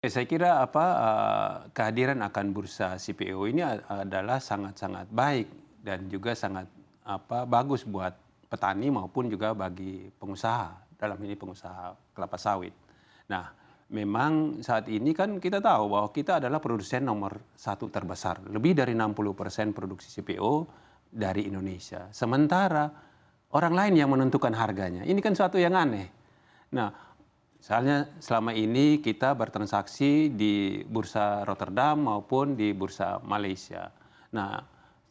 Saya kira kehadiran akan bursa CPO ini adalah sangat-sangat baik dan juga sangat bagus buat petani maupun juga bagi pengusaha, dalam ini pengusaha kelapa sawit. Nah, memang saat ini kan kita tahu bahwa kita adalah produsen nomor 1 terbesar. Lebih dari 60% produksi CPO dari Indonesia. Sementara orang lain yang menentukan harganya. Ini kan suatu yang aneh. Nah, misalnya selama ini kita bertransaksi di bursa Rotterdam maupun di bursa Malaysia. Nah,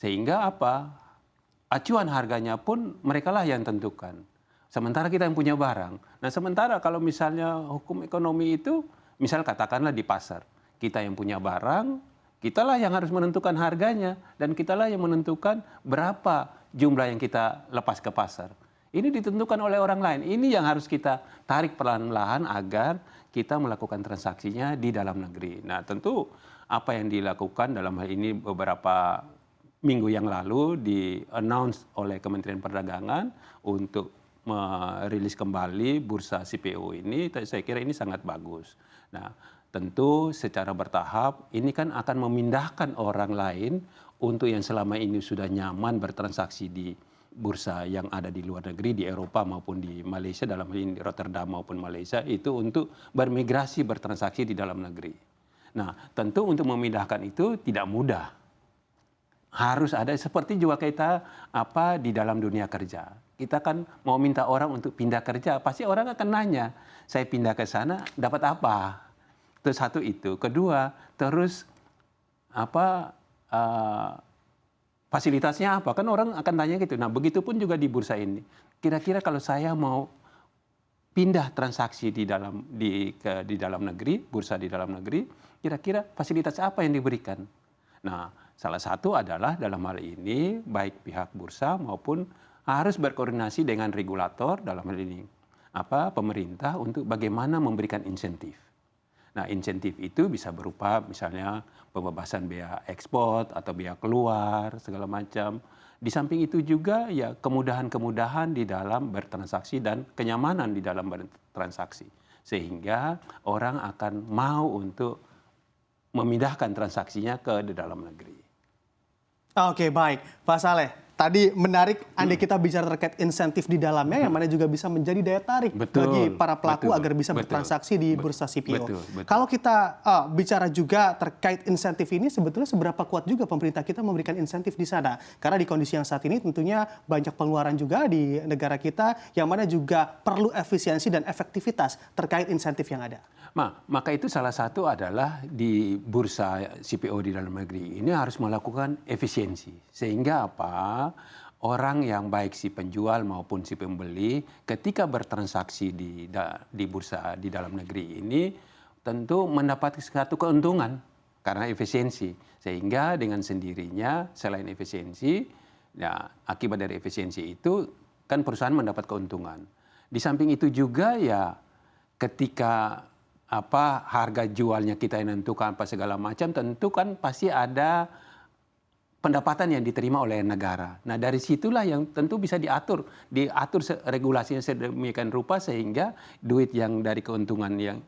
sehingga acuan harganya pun merekalah yang tentukan. Sementara kita yang punya barang. Nah, sementara kalau misalnya hukum ekonomi itu, misal katakanlah di pasar, kita yang punya barang, kitalah yang harus menentukan harganya dan kitalah yang menentukan berapa jumlah yang kita lepas ke pasar. Ini ditentukan oleh orang lain. Ini yang harus kita tarik perlahan-lahan agar kita melakukan transaksinya di dalam negeri. Nah, tentu apa yang dilakukan dalam hal ini beberapa minggu yang lalu di-announce oleh Kementerian Perdagangan untuk merilis kembali bursa CPO ini, saya kira ini sangat bagus. Nah, tentu secara bertahap ini kan akan memindahkan orang lain untuk yang selama ini sudah nyaman bertransaksi di bursa yang ada di luar negeri, di Eropa maupun di Malaysia, dalam hal ini di Rotterdam maupun Malaysia, itu untuk bermigrasi bertransaksi di dalam negeri. Nah, tentu untuk memindahkan itu tidak mudah. Harus ada seperti juga kita di dalam dunia kerja. Kita kan mau minta orang untuk pindah kerja, pasti orang akan nanya, saya pindah ke sana dapat apa? Terus satu itu, kedua, terus fasilitasnya apa? Kan orang akan tanya gitu. Nah, begitupun juga di bursa ini. Kira-kira kalau saya mau pindah transaksi di dalam negeri, bursa di dalam negeri, kira-kira fasilitas apa yang diberikan? Nah, salah satu adalah dalam hal ini baik pihak bursa maupun harus berkoordinasi dengan regulator, dalam hal ini pemerintah, untuk bagaimana memberikan insentif. Nah, insentif itu bisa berupa misalnya pembebasan biaya ekspor atau biaya keluar segala macam. Di samping itu juga ya kemudahan-kemudahan di dalam bertransaksi dan kenyamanan di dalam bertransaksi. Sehingga orang akan mau untuk memindahkan transaksinya ke dalam negeri. Oke, baik. Pak Saleh, tadi menarik andai kita bicara terkait insentif di dalamnya, yang mana juga bisa menjadi daya tarik bagi para pelaku agar bisa bertransaksi di bursa CPO. Kalau kita bicara juga terkait insentif ini, sebetulnya seberapa kuat juga pemerintah kita memberikan insentif di sana? Karena di kondisi yang saat ini tentunya banyak pengeluaran juga di negara kita, yang mana juga perlu efisiensi dan efektivitas terkait insentif yang ada. Maka itu salah satu adalah di bursa CPO di dalam negeri ini harus melakukan efisiensi. Sehingga orang yang baik si penjual maupun si pembeli ketika bertransaksi di bursa di dalam negeri ini tentu mendapat satu keuntungan karena efisiensi. Sehingga dengan sendirinya selain efisiensi, ya akibat dari efisiensi itu kan perusahaan mendapat keuntungan. Di samping itu juga ya ketika harga jualnya kita yang menentukan segala macam, tentu kan pasti ada pendapatan yang diterima oleh negara. Nah, dari situlah yang tentu bisa diatur regulasinya sedemikian rupa sehingga duit yang dari keuntungan yang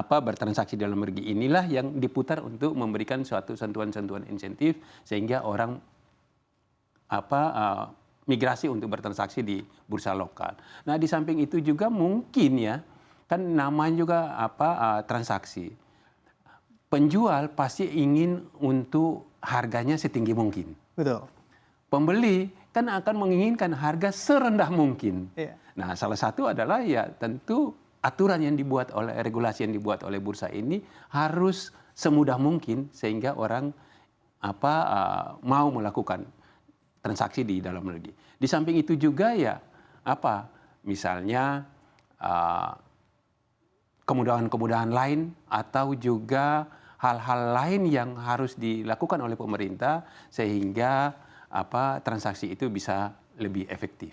bertransaksi dalam negeri inilah yang diputar untuk memberikan suatu sentuhan-sentuhan insentif sehingga orang migrasi untuk bertransaksi di bursa lokal. Nah, di samping itu juga mungkin ya kan namanya juga transaksi. Penjual pasti ingin untuk harganya setinggi mungkin. Betul. Pembeli kan akan menginginkan harga serendah mungkin. Iya. Nah, salah satu adalah ya tentu aturan yang dibuat oleh regulasi yang dibuat oleh bursa ini harus semudah mungkin sehingga orang mau melakukan transaksi di dalam negeri. Di samping itu juga ya misalnya kemudahan-kemudahan lain atau juga hal-hal lain yang harus dilakukan oleh pemerintah sehingga transaksi itu bisa lebih efektif.